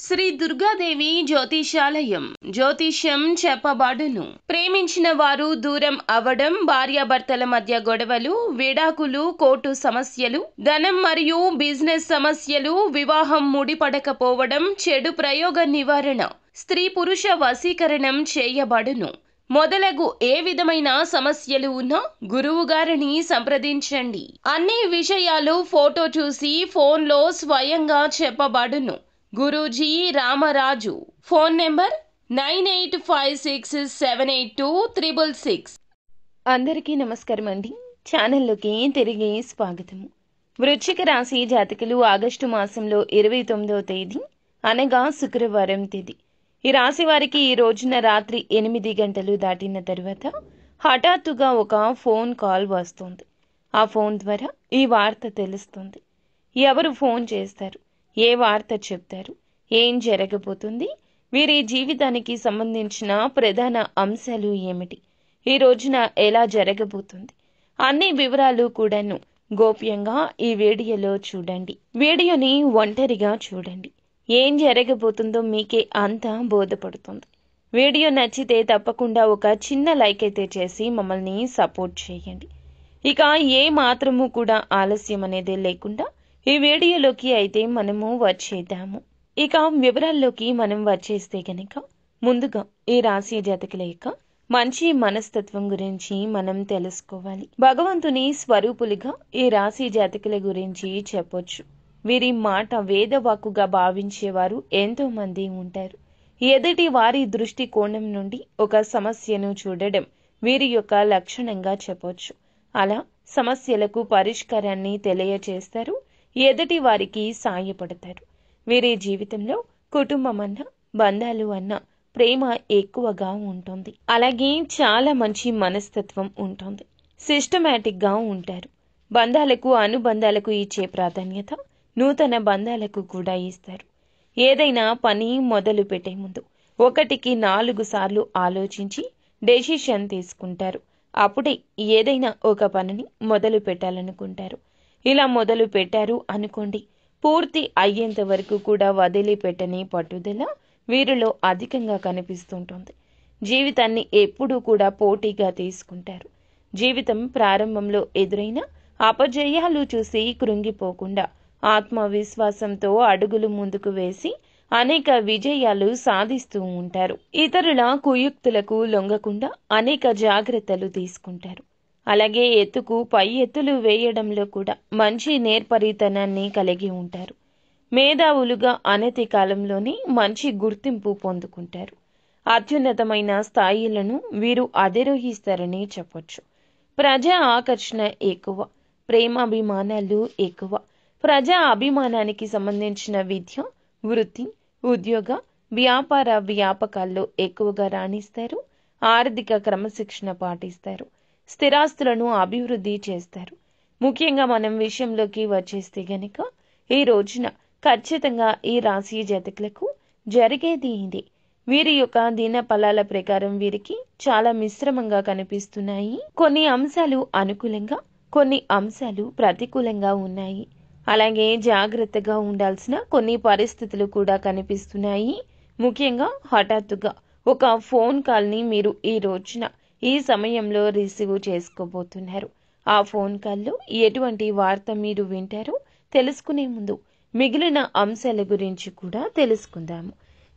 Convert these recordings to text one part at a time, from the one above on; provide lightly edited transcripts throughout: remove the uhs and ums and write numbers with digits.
శ్రీ దుర్గాదేవి జ్యోతిషాలయం జ్యోతిష్యం చెప్పబడును. ప్రేమించిన వారు దూరం అవడం, భార్యాభర్తల మధ్య గొడవలు, విడాకులు, కోర్టు సమస్యలు, ధనం మరియు బిజినెస్ సమస్యలు, వివాహం ముడిపడకపోవడం, చెడు ప్రయోగ నివారణ, స్త్రీ పురుష వశీకరణం చేయబడును. మొదలగు ఏ విధమైన సమస్యలు ఉన్నా గురువు గారిని సంప్రదించండి. అన్ని విషయాలు ఫోటో చూసి ఫోన్లో స్వయంగా చెప్పబడును. గురూజీ రామరాజు. Phone number 9856782666. అందరికీ నమస్కారం అండి. ఛానల్లోకి తిరిగి స్వాగతము. వృశ్చిక రాశి జాతకులు ఆగస్టు మాసంలో 29వ తేదీ అనగా శుక్రవారం తేదీ. ఈ రాశి వారికి ఈ రోజున రాత్రి 8 గంటలు దాటిన తరువాత హఠాత్తుగా ఒక ఫోన్ కాల్ వస్తుంది. ఆ ఫోన్ ద్వారా ఈ వార్త తెలుస్తుంది. ఎవరు ఫోన్ చేస్తారు, ఏ వార్త చెప్తారు, ఏం జరగబోతుంది, వీరి జీవితానికి సంబంధించిన ప్రధాన అంశాలు ఏమిటి, ఈ రోజున ఎలా జరగబోతుంది, అన్ని వివరాలు కూడాను గోప్యంగా ఈ వీడియోలో చూడండి. వీడియోని ఒంటరిగా చూడండి. ఏం జరగబోతుందో మీకే అంతా బోధపడుతుంది. వీడియో నచ్చితే తప్పకుండా ఒక చిన్న లైక్ అయితే చేసి మమ్మల్ని సపోర్ట్ చేయండి. ఇక ఏ మాత్రము కూడా ఆలస్యం అనేది లేకుండా ఈ వీడియోలోకి అయితే మనము వచ్చేద్దాము. ఇక వివరాల్లోకి మనం వచ్చేస్తే గనక ముందుగా ఈ రాశి జాతకుల యొక్క మంచి మనస్తత్వం గురించి మనం తెలుసుకోవాలి. భగవంతుని స్వరూపులుగా ఈ రాశి జాతకుల గురించి చెప్పొచ్చు. వీరి మాట వేదవాక్కుగా భావించేవారు ఎంతో మంది ఉంటారు. ఎదుటి వారి దృష్టి కోణం నుండి ఒక సమస్యను చూడడం వీరి యొక్క లక్షణంగా చెప్పొచ్చు. అలా సమస్యలకు పరిష్కారాన్ని తెలియచేస్తారు. ఎదుటి వారికి సాయపడతారు. వీరి జీవితంలో కుటుంబం అన్న, బంధాలు అన్న ప్రేమ ఎక్కువగా ఉంటుంది. అలాగే చాలా మంచి మనస్తత్వం ఉంటుంది. సిస్టమేటిక్ గా ఉంటారు. బంధాలకు, అనుబంధాలకు ఇచ్చే ప్రాధాన్యత నూతన బంధాలకు కూడా ఇస్తారు. ఏదైనా పని మొదలు పెట్టే ముందు 1కి 4 సార్లు ఆలోచించి డెసిషన్ తీసుకుంటారు. అప్పుడే ఏదైనా ఒక పనిని మొదలు పెట్టాలనుకుంటారు. ఇలా మొదలు పెట్టారు అనుకోండి, పూర్తి అయ్యేంత వరకు కూడా వదిలిపెట్టని పట్టుదల వీరిలో అధికంగా కనిపిస్తుంటుంది. జీవితాన్ని ఎప్పుడూ కూడా పోటీగా తీసుకుంటారు. జీవితం ప్రారంభంలో ఎదురైన అపజయాలు చూసి కృంగిపోకుండా ఆత్మవిశ్వాసంతో అడుగులు ముందుకు వేసి అనేక విజయాలు సాధిస్తూ ఉంటారు. ఇతరుల కుయుక్తులకు లొంగకుండా అనేక జాగ్రత్తలు తీసుకుంటారు. అలాగే ఎత్తుకు పై ఎత్తులు వేయడంలో కూడా మంచి నేర్పరితనాన్ని కలిగి ఉంటారు. మేధావులుగా అనతి కాలంలోనే మంచి గుర్తింపు పొందుకుంటారు. అత్యున్నతమైన స్థాయిలను వీరు అధిరోహిస్తారని చెప్పొచ్చు. ప్రజా ఆకర్షణ ఎక్కువ, ప్రేమాభిమానాలు ఎక్కువ. ప్రజా అభిమానానికి సంబంధించిన విద్య, వృత్తి, ఉద్యోగ, వ్యాపార వ్యాపకాల్లో ఎక్కువగా రాణిస్తారు. ఆర్థిక క్రమశిక్షణ పాటిస్తారు. స్థిరాస్తులను అభివృద్ధి చేస్తారు. ముఖ్యంగా మనం విషయంలోకి వచ్చేస్తే గనక ఈ రోజున ఖచ్చితంగా ఈ రాశి జాతకులకు జరిగేది ఇది. వీరి యొక్క దిన ఫలాల ప్రకారం వీరికి చాలా మిశ్రమంగా కనిపిస్తున్నాయి. కొన్ని అంశాలు అనుకూలంగా, కొన్ని అంశాలు ప్రతికూలంగా ఉన్నాయి. అలాగే జాగ్రత్తగా ఉండాల్సిన కొన్ని పరిస్థితులు కూడా కనిపిస్తున్నాయి. ముఖ్యంగా హఠాత్తుగా ఒక ఫోన్ కాల్ని మీరు ఈ రోజున ఈ సమయంలో రిసీవ్ చేసుకోబోతున్నారు. ఆ ఫోన్ కాల్లో ఎటువంటి వార్త మీరు వింటారో తెలుసుకునే ముందు మిగిలిన అంశాల గురించి కూడా తెలుసుకుందాము.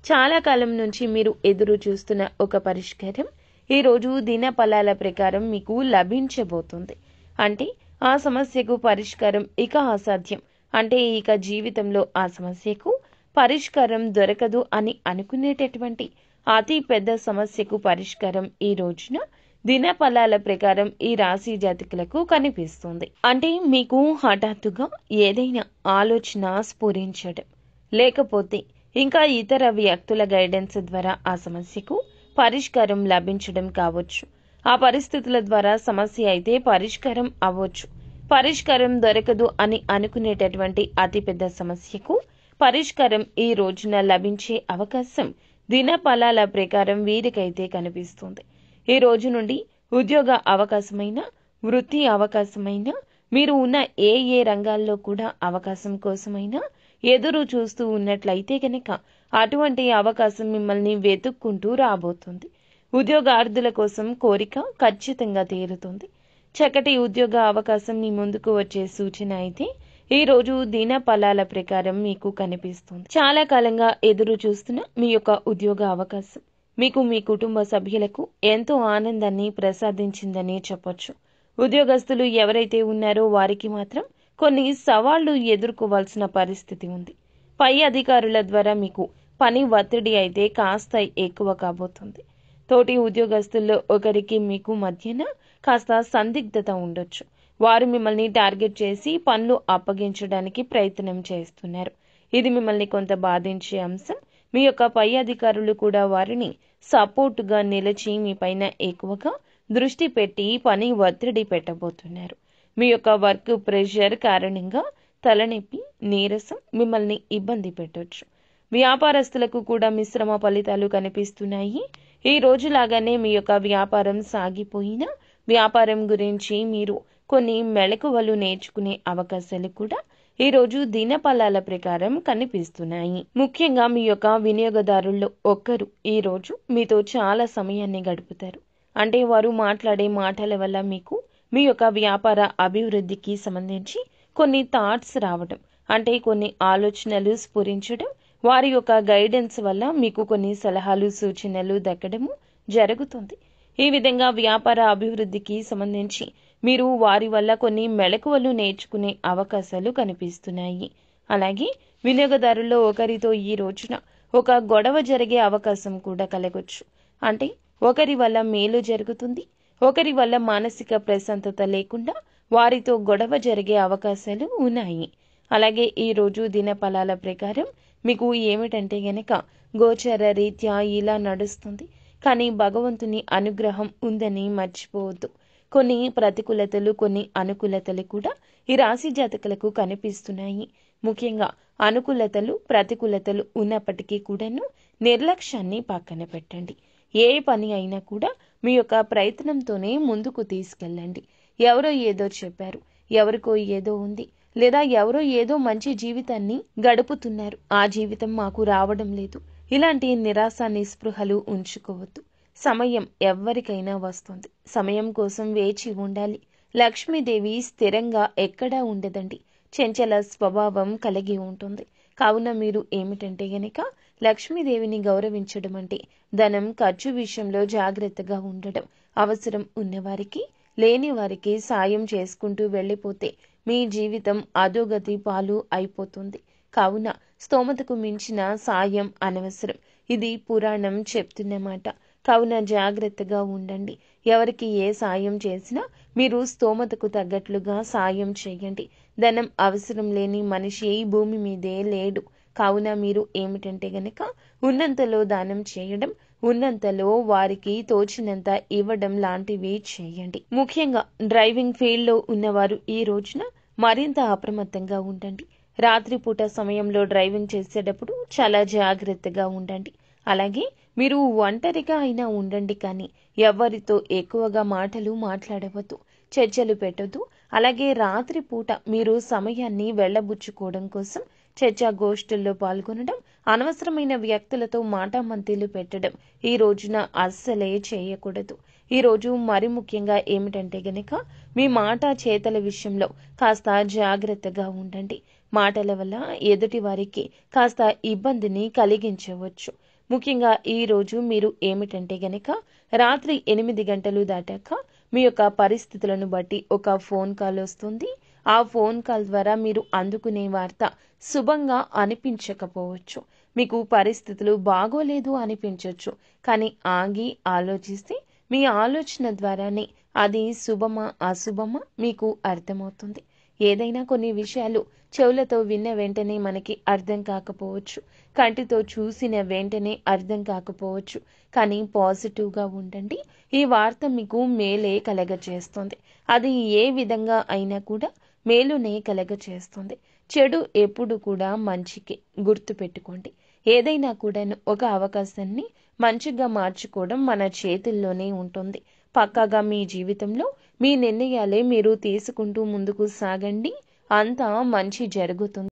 చాలా కాలం నుంచి మీరు ఎదురు చూస్తున్న ఒక పరిష్కారం ఈ రోజు దిన ఫలాల ప్రకారం మీకు లభించబోతుంది. అంటే ఆ సమస్యకు పరిష్కారం ఇక అసాధ్యం, అంటే ఇక జీవితంలో ఆ సమస్యకు పరిష్కారం దొరకదు అని అనుకునేటటువంటి అతి పెద్ద సమస్యకు పరిష్కారం ఈ రోజున దిన ఫలాల ప్రకారం ఈ రాశి జాతకులకు కనిపిస్తుంది. అంటే మీకు హఠాత్తుగా ఏదైనా ఆలోచన స్ఫురించడం, లేకపోతే ఇంకా ఇతర వ్యక్తుల గైడెన్స్ ద్వారా ఆ సమస్యకు పరిష్కారం లభించడం కావచ్చు. ఆ పరిస్థితుల ద్వారా సమస్య అయితే పరిష్కారం అవ్వచ్చు. పరిష్కారం దొరకదు అని అనుకునేటటువంటి అతిపెద్ద సమస్యకు పరిష్కారం ఈ రోజున లభించే అవకాశం దిన ఫలాల ప్రకారం వీరికైతే కనిపిస్తుంది. ఈ రోజు నుండి ఉద్యోగ అవకాశమైన, వృత్తి అవకాశమైన, మీరు ఉన్న ఏ రంగాల్లో కూడా అవకాశం కోసమైనా ఎదురు చూస్తూ ఉన్నట్లయితే గనక అటువంటి అవకాశం మిమ్మల్ని వెతుక్కుంటూ రాబోతుంది. ఉద్యోగార్థుల కోసం కోరిక ఖచ్చితంగా తీరుతుంది. చక్కటి ఉద్యోగ అవకాశం మీ ముందుకు వచ్చే సూచన అయితే ఈ రోజు దిన ఫలాల ప్రకారం మీకు కనిపిస్తుంది. చాలా కాలంగా ఎదురు చూస్తున్న మీ యొక్క ఉద్యోగ అవకాశం మీకు మీ కుటుంబ సభ్యులకు ఎంతో ఆనందాన్ని ప్రసాదించిందని చెప్పొచ్చు. ఉద్యోగస్తులు ఎవరైతే ఉన్నారో వారికి మాత్రం కొన్ని సవాళ్లు ఎదుర్కోవాల్సిన పరిస్థితి ఉంది. పై అధికారుల ద్వారా మీకు పని ఒత్తిడి అయితే కాస్త ఎక్కువ కాబోతుంది. తోటి ఉద్యోగస్తుల్లో ఒకరికి మీకు మధ్యన కాస్త సందిగ్ధత ఉండొచ్చు. వారు మిమ్మల్ని టార్గెట్ చేసి పనులు అప్పగించడానికి ప్రయత్నం చేస్తున్నారు. ఇది మిమ్మల్ని కొంత బాధించే అంశం. మీ యొక్క పై అధికారులు కూడా వారిని సపోర్టుగా నిలిచి మీ పైన ఎక్కువగా దృష్టి పెట్టి పని ఒత్తిడి పెట్టబోతున్నారు. మీ యొక్క వర్క్ ప్రెషర్ కారణంగా తలనొప్పి, నీరసం మిమ్మల్ని ఇబ్బంది పెట్టొచ్చు. వ్యాపారస్తులకు కూడా మిశ్రమ ఫలితాలు కనిపిస్తున్నాయి. ఈ రోజులాగానే మీ యొక్క వ్యాపారం సాగిపోయినా వ్యాపారం గురించి మీరు కొన్ని మెళకువలు నేర్చుకునే అవకాశాలు కూడా ఈ రోజు దినఫలాల ప్రకారం కనిపిస్తున్నాయి. ముఖ్యంగా మీ యొక్క వినియోగదారుల్లో ఒక్కరు ఈ రోజు మీతో చాలా సమయాన్ని గడుపుతారు. అంటే వారు మాట్లాడే మాటల వల్ల మీకు మీ యొక్క వ్యాపార అభివృద్ధికి సంబంధించి కొన్ని థాట్స్ రావడం, అంటే కొన్ని ఆలోచనలు స్ఫురించడం, వారి యొక్క గైడెన్స్ వల్ల మీకు కొన్ని సలహాలు సూచనలు దక్కడము జరుగుతుంది. ఈ విధంగా వ్యాపార అభివృద్ధికి సంబంధించి మీరు వారి వల్ల కొన్ని మెళకువలు నేర్చుకునే అవకాశాలు కనిపిస్తున్నాయి. అలాగే వినియోగదారుల్లో ఒకరితో ఈ రోజున ఒక గొడవ జరిగే అవకాశం కూడా కలగొచ్చు. అంటే ఒకరి వల్ల మేలు జరుగుతుంది, ఒకరి వల్ల మానసిక ప్రశాంతత లేకుండా వారితో గొడవ జరిగే అవకాశాలు ఉన్నాయి. అలాగే ఈ రోజు దిన ఫలాల ప్రకారం మీకు ఏమిటంటే గనక గోచర రీత్యా ఇలా నడుస్తుంది. కానీ భగవంతుని అనుగ్రహం ఉందని మర్చిపోవద్దు. కొన్ని ప్రతికూలతలు, కొన్ని అనుకూలతలు కూడా ఈ రాశి జాతకులకు కనిపిస్తున్నాయి. ముఖ్యంగా అనుకూలతలు, ప్రతికూలతలు ఉన్నప్పటికీ కూడాను నిర్లక్ష్యాన్ని పక్కన పెట్టండి. ఏ పని అయినా కూడా మీ యొక్క ప్రయత్నంతోనే ముందుకు తీసుకెళ్ళండి. ఎవరో ఏదో చెప్పారు, ఎవరికో ఏదో ఉంది, లేదా ఎవరో ఏదో మంచి జీవితాన్ని గడుపుతున్నారు, ఆ జీవితం మాకు రావడం లేదు, ఇలాంటి నిరాశ నిస్పృహలు ఉంచుకోవద్దు. సమయం ఎవ్వరికైనా వస్తుంది. సమయం కోసం వేచి ఉండాలి. లక్ష్మీదేవి స్థిరంగా ఎక్కడా ఉండదండి. చంచల స్వభావం కలిగి ఉంటుంది. కావున మీరు ఏమిటంటే గనక లక్ష్మీదేవిని గౌరవించడం అంటే ధనం ఖర్చు విషయంలో జాగ్రత్తగా ఉండడం, అవసరం ఉన్నవారికి లేని వారికి సాయం చేసుకుంటూ వెళ్ళిపోతే మీ జీవితం అధోగతి పాలు అయిపోతుంది. కావున స్తోమతకు మించిన సాయం అనవసరం. ఇది పురాణం చెప్తున్నమాట. కావున జాగ్రత్తగా ఉండండి. ఎవరికి ఏ సాయం చేసినా మీరు స్తోమతకు తగ్గట్లుగా సాయం చేయండి. ధనం అవసరం లేని మనిషి ఈ భూమి మీదే లేడు. కావున మీరు ఏమిటంటే గనక ఉన్నంతలో దానం చేయడం, ఉన్నంతలో వారికి తోచినంత ఇవ్వడం లాంటివి చేయండి. ముఖ్యంగా డ్రైవింగ్ ఫీల్డ్ లో ఉన్నవారు ఈ రోజున మరింత అప్రమత్తంగా ఉండండి. రాత్రిపూట సమయంలో డ్రైవింగ్ చేసేటప్పుడు చాలా జాగ్రత్తగా ఉండండి. అలాగే మీరు ఒంటరిగా అయినా ఉండండి, కానీ ఎవరితో ఎక్కువగా మాటలు మాట్లాడవద్దు, చర్చలు పెట్టొద్దు. అలాగే రాత్రిపూట మీరు సమయాన్ని వెళ్లబుచ్చుకోవడం కోసం చర్చాగోష్ఠుల్లో పాల్గొనడం, అనవసరమైన వ్యక్తులతో మాటామంతీలు పెట్టడం ఈ రోజున అస్సలే చేయకూడదు. ఈ రోజు మరి ముఖ్యంగా ఏమిటంటే గనక మీ మాట చేతల విషయంలో కాస్త జాగ్రత్తగా ఉండండి. మాటల వల్ల ఎదుటి వారికి కాస్త ఇబ్బందిని కలిగించవచ్చు. ముఖ్యంగా ఈ రోజు మీరు ఏమిటంటే గనక రాత్రి 8 గంటలు దాటాక మీ యొక్క పరిస్థితులను బట్టి ఒక ఫోన్ కాల్ వస్తుంది. ఆ ఫోన్ కాల్ ద్వారా మీరు అందుకునే వార్త శుభంగా అనిపించకపోవచ్చు. మీకు పరిస్థితులు బాగోలేదు అనిపించవచ్చు. కానీ ఆగి ఆలోచిస్తే మీ ఆలోచన ద్వారానే అది శుభమా అశుభమా మీకు అర్థమవుతుంది. ఏదైనా కొన్ని విషయాలు చెవులతో విన్న వెంటనే మనకి అర్థం కాకపోవచ్చు, కంటితో చూసిన వెంటనే అర్థం కాకపోవచ్చు. కానీ పాజిటివ్గా ఉండండి. ఈ వార్త మీకు మేలే కలగచేస్తుంది. అది ఏ విధంగా అయినా కూడా మేలునే కలగచేస్తుంది. చెడు ఎప్పుడు కూడా మంచికి గుర్తుపెట్టుకోండి. ఏదైనా కూడా ఒక అవకాశాన్ని మంచిగా మార్చుకోవడం మన చేతుల్లోనే ఉంటుంది. పక్కాగా మీ జీవితంలో మీ నిర్ణయాలే మీరు తీసుకుంటూ ముందుకు సాగండి. అంతా మంచి జరుగుతుంది.